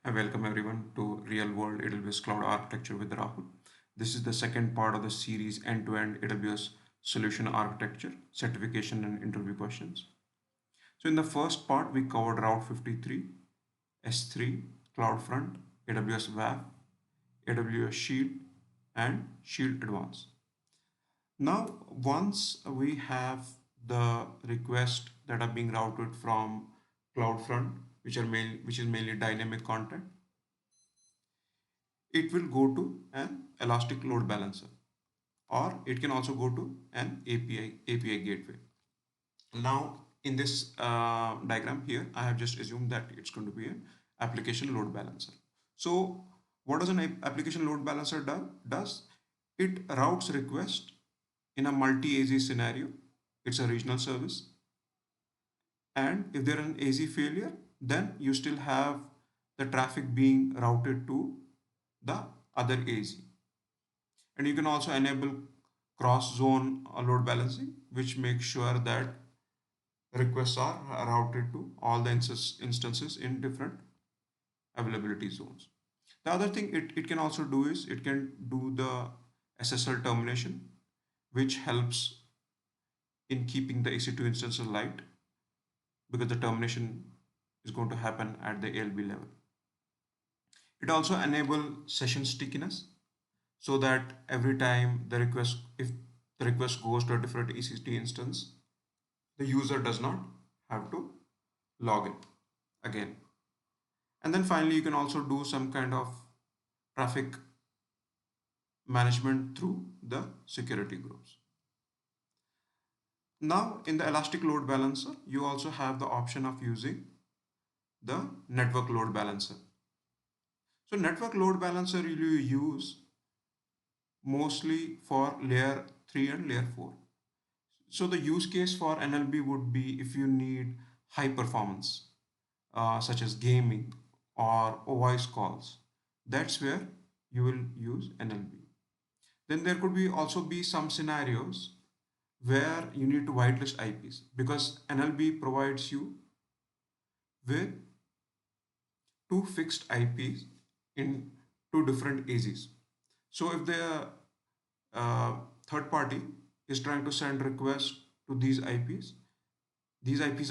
I welcome everyone to Real World AWS Cloud Architecture with Rahul. This is the second part of the series End-to-End AWS Solution Architecture, Certification and Interview Questions. So in the first part, we covered Route 53, S3, CloudFront, AWS WAF, AWS Shield, and Shield Advanced. Now, once we have the requests that are being routed from CloudFront, which is mainly dynamic content, it will go to an elastic load balancer, or it can also go to an API gateway. Now in this diagram here, I have just assumed that it's going to be an application load balancer. So what does an application load balancer does? It routes request in a multi-AZ scenario. It's a regional service, and if there is an AZ failure, then you still have the traffic being routed to the other AZ. And you can also enable cross-zone load balancing, which makes sure that requests are routed to all the instances in different availability zones. The other thing it can also do is it can do the SSL termination, which helps in keeping the EC2 instance alive, because the termination is going to happen at the ALB level. It also enables session stickiness, so that every time if the request goes to a different EC2 instance, the user does not have to log in again. And then finally, you can also do some kind of traffic management through the security groups. Now, in the Elastic Load Balancer, you also have the option of using the Network Load Balancer. So Network Load Balancer you use mostly for layer 3 and layer 4. So the use case for NLB would be if you need high performance, such as gaming or voice calls. That's where you will use NLB. Then there could be also be some scenarios where you need to whitelist IPs, because NLB provides you with two fixed IPs in two different AZs. So if the third party is trying to send requests to these IPs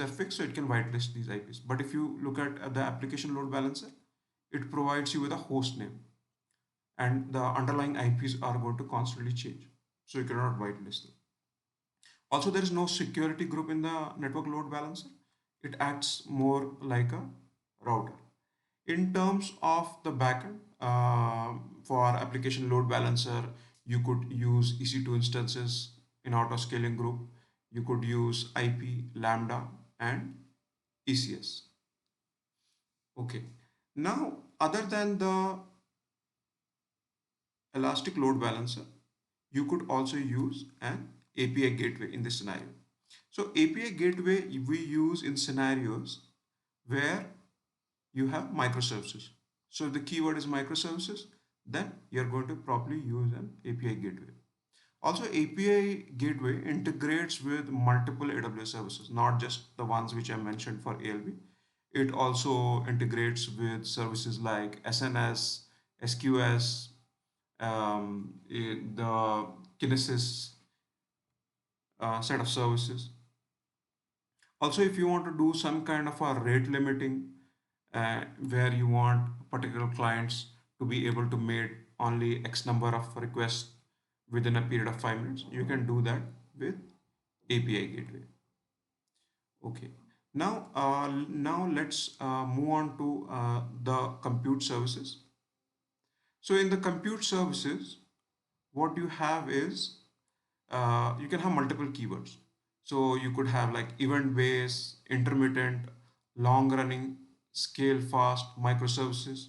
are fixed, so it can whitelist these IPs. But if you look at the application load balancer, it provides you with a host name, and the underlying IPs are going to constantly change, so you cannot whitelist them. Also, there is no security group in the network load balancer. It acts more like a router. In terms of the backend, for application load balancer, you could use EC2 instances in auto scaling group. You could use IP, Lambda, and ECS. Okay. Now, other than the elastic load balancer, you could also use an API gateway in this scenario. So API gateway we use in scenarios where you have microservices. So if the keyword is microservices, then you're going to probably use an API gateway. Also, API gateway integrates with multiple AWS services, not just the ones which I mentioned for ALB. It also integrates with services like SNS, SQS, the Kinesis set of services. Also, if you want to do some kind of a rate limiting, where you want particular clients to be able to make only X number of requests within a period of 5 minutes, you can do that with API gateway. Okay. Now let's move on to the compute services. So in the compute services, what you have is you can have multiple keywords. So you could have like event-based, intermittent, long-running, scale fast, microservices.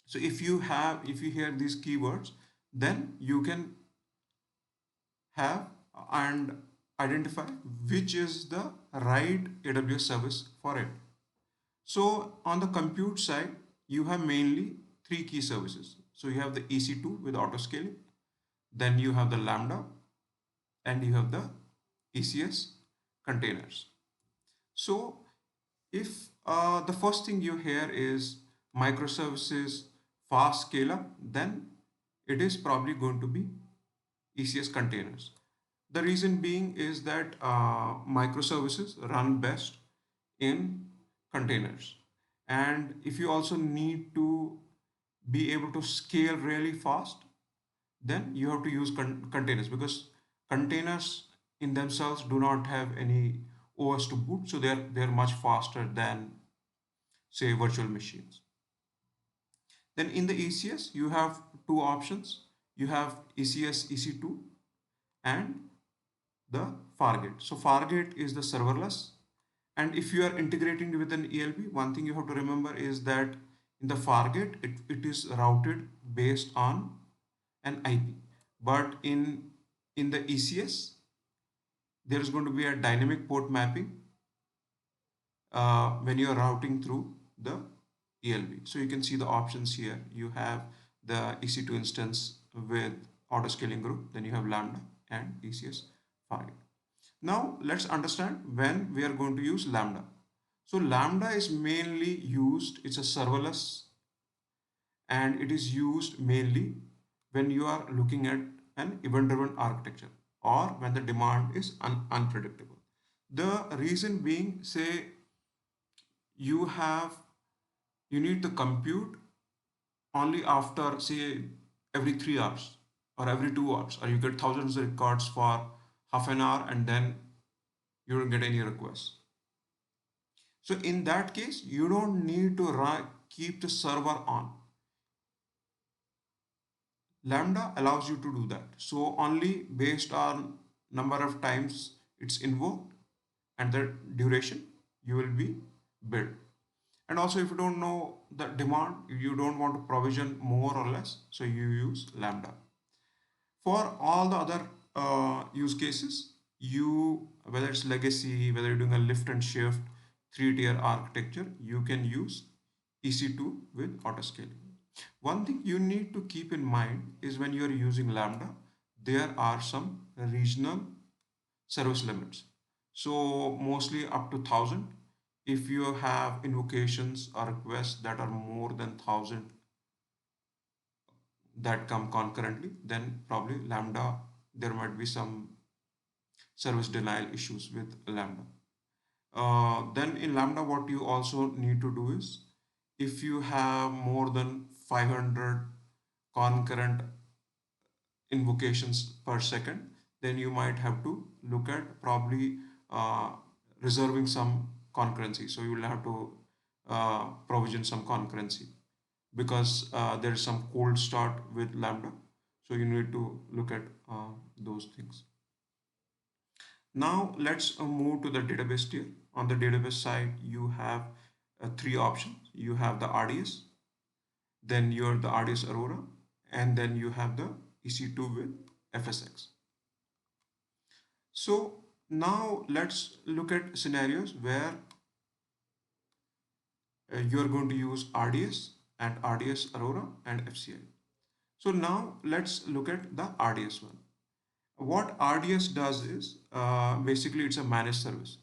So if you hear these keywords, then you can have and identify which is the right AWS service for it. So on the compute side, you have mainly three key services. So you have the EC2 with autoscaling, then you have the Lambda, and you have the ECS containers. So If the first thing you hear is microservices, fast scale up, then it is probably going to be ECS containers. The reason being is that microservices run best in containers. And if you also need to be able to scale really fast, then you have to use containers, because containers in themselves do not have any OS to boot, so they're much faster than, say, virtual machines. Then in the ECS, you have two options. You have ECS EC2 and the Fargate. So Fargate is the serverless. And if you are integrating with an ELB, one thing you have to remember is that in the Fargate, it is routed based on an IP. But in the ECS, there is going to be a dynamic port mapping when you are routing through the ELB. So you can see the options here. You have the EC2 instance with auto scaling group, then you have Lambda and ECS Fargate. Now let's understand when we are going to use Lambda. So Lambda is mainly used, it's a serverless, and it is used mainly when you are looking at an event-driven architecture or when the demand is unpredictable. The reason being, say you have you need to compute only after, say, every 3 hours or every 2 hours, or you get thousands of records for half an hour and then you don't get any requests. So in that case, you don't need to keep the server on. Lambda allows you to do that. So only based on number of times it's invoked and the duration, you will be billed. And also, if you don't know the demand, you don't want to provision more or less, so you use Lambda. For all the other use cases, whether it's legacy, whether you're doing a lift and shift, three-tier architecture, you can use EC2 with autoscaling. One thing you need to keep in mind is when you're using Lambda, there are some regional service limits. So mostly up to 1,000. If you have invocations or requests that are more than 1,000 that come concurrently, then probably Lambda, there might be some service denial issues with Lambda. Then in Lambda, what you also need to do is, if you have more than 500 concurrent invocations per second, then you might have to look at probably reserving some concurrency. So you will have to provision some concurrency, because there is some cold start with Lambda. So you need to look at those things. Now let's move to the database tier. On the database side, you have three options. You have the RDS, then you're the RDS Aurora, and then you have the EC2 with FSX. So now let's look at scenarios where you're going to use RDS and RDS Aurora and FCI. So now let's look at the RDS one. What RDS does is basically it's a managed service.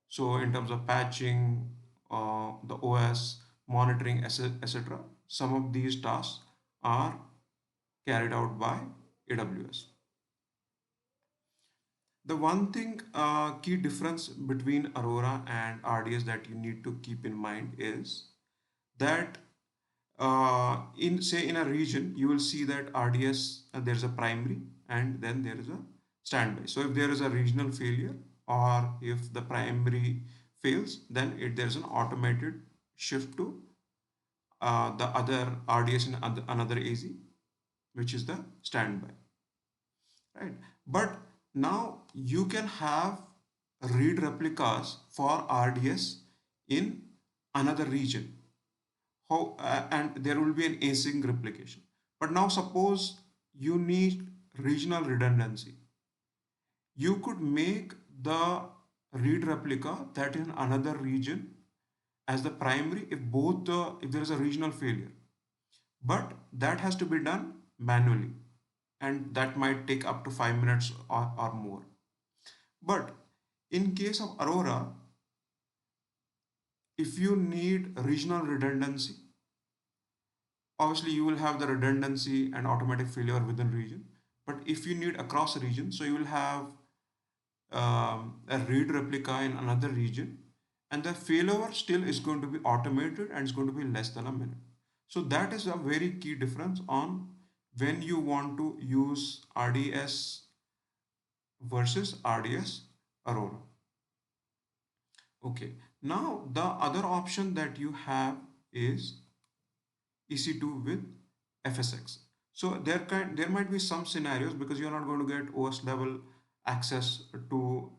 So in terms of patching, the OS, monitoring, etc., some of these tasks are carried out by AWS. The one thing, key difference between Aurora and RDS that you need to keep in mind is that in a region, you will see that RDS, there's a primary and then there is a standby. So if there is a regional failure or if the primary fails, then there's an automated shift to the other RDS in another AZ, which is the standby, right? But now you can have read replicas for RDS in another region. And there will be an async replication. But now suppose you need regional redundancy. You could make the read replica that in another region as the primary if there is a regional failure. But that has to be done manually, and that might take up to 5 minutes or more. But in case of Aurora, If you need regional redundancy, obviously you will have the redundancy and automatic failure within region. But if you need across region, so you will have a read replica in another region, and the failover still is going to be automated and it's going to be less than a minute. So that is a very key difference on when you want to use RDS versus RDS Aurora. Okay, now the other option that you have is EC2 with FSX. So there might be some scenarios because you're not going to get OS level access to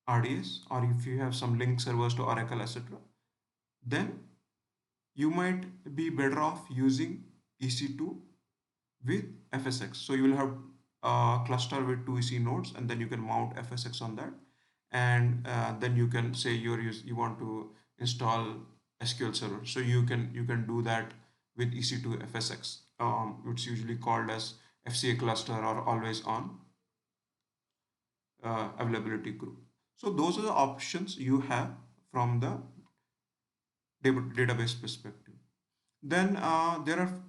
RDS, or if you have some link servers to Oracle, etc., then you might be better off using EC2 with FSX. So you will have a cluster with two EC nodes, and then you can mount FSX on that, and then you can say you want to install SQL Server. So you can do that with EC2 FSX. It's usually called as FCA cluster or always on availability group. So those are the options you have from the database perspective. Then there are a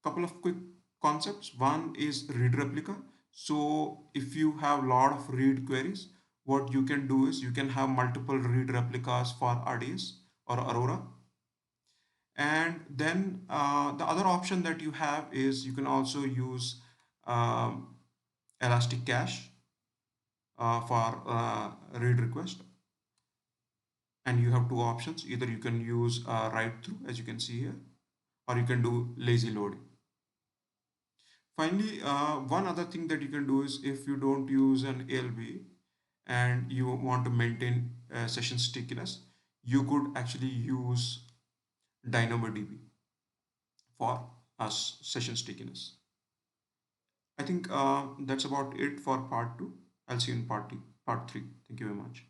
couple of quick concepts. One is read replica. So if you have a lot of read queries, what you can do is you can have multiple read replicas for RDS or Aurora. And then the other option that you have is you can also use um, Elastic Cache for read request. And you have two options. Either you can use write through, as you can see here, or you can do lazy loading. Finally, one other thing that you can do is if you don't use an ALB and you want to maintain session stickiness, you could actually use DynamoDB for session stickiness. I think that's about it for part two. I'll see you in part three. Thank you very much.